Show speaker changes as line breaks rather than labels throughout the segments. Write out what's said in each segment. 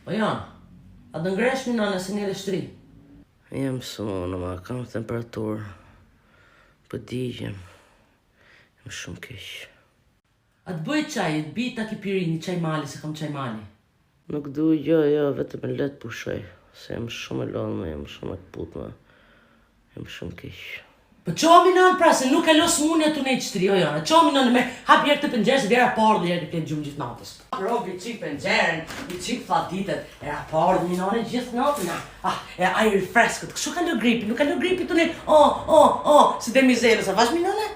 O janë, a të ngresh mi nane se një shtri?
Jem sëmonë, ma kam temperaturë. Për digjem. Jem shumë keq.
A të bëjt qaj, të bi ta ki piri një qaj mali se kam qaj mali?
Nuk du jo, vetëm e letë pushoj. Se jem shumë e lodhme, jem shumë e putme. Jem shumë keq.
Po qo minon pra se nuk e los munja të nejtë shtri, o janë, qo minon me hap jerë të pëngjerë se dera parë dhe jerë të këtë gjumë gjithë natës. Robi qik pëngjerën, i qik flatitet, era parë dhe minon e gjithë natën, e ajri freskët, kështu ka lë gripi, nuk ka lë gripi të nejtë, si dhe mizelu, sa vash minon e?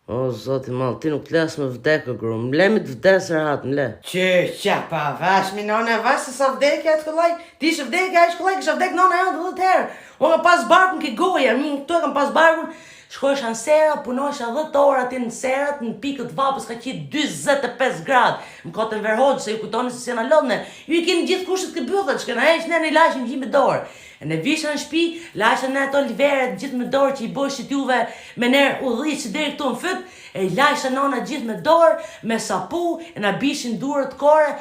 O, zoti malë, ti nuk t'les me vdekë, gru, m'le me t'vdes rahat, m'le.
Që pa, vash minone, vash se sa vdekja e t'kollaj, ti shë vdekja e shkollaj, kësha vdek nona jo dhe herë. Unë kam pas barkun ki goja, mi këtu e kam pas barkun, shkojsha në sera, punojsha 10 orë ati në serat, në pikët vapës ka qitë 25 gradë. Më kote në verhoqë, se ju kujtoni se si në lodhne. Ju i keni gjithë kushtet këtë bëthët, që këna eqë në lashën gjithë me dorë. E në visha në shpi, lashën në ato liveret gjithë me dorë që i bëshit juve me nërë udhri që deri këtu në fyt, e i lashën nona gjithë me dorë, me sapu, e në bishin durët kore.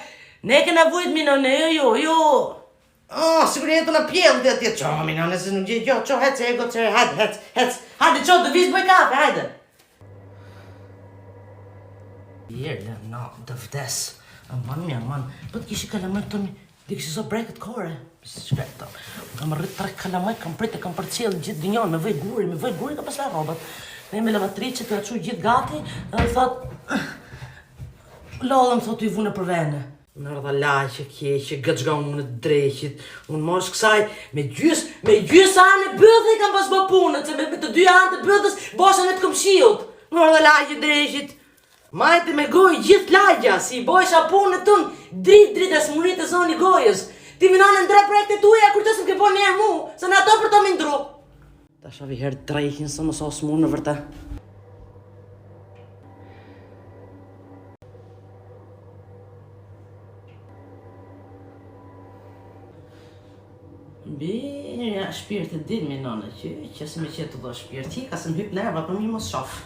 Ne kena vujt minone, jo. Sigur jetu në pjellë dhe atje, qo, minone, se nuk gjithë, qo, hec, ego, qo, hec, hajde, qo, të visë bëj kafe, hajde. Jere, no, të vdes, aman, po të kishë kalamaj të një, dhe kishë so breket kore, si shkaj këto, kam rrit 3 kalamaj, kam prit e kam përcjell gjithë dinjon, me vëj guri, ka pasla robat, dhe me lavatriqe të aquj gjithë gati, dhe thot, lodhëm, thot, i vune për vene. Në ardha laqe, keqe, gëgjga unë në dreqit, unë mosh kësaj, me gjys anë e bëdhe i kam pas bë punët, se me të 2 anë të bëdhës, bosha në të këmshiut. Në ardha laqe, dreqit, majte me goj gjithë laqja, si i bojsha punët tënë, drit e smurit e zoni gojës. Ti minon në 3 projekte tuja, kur të se më ke po njerë mu, se në ato për to më ndru. Ta shavi herë drejkin, se më so smur në vërte. Birja, shpirët e din, minone, që se me qetë të do shpirët, ka se më hyp nerva, për mi mos shof.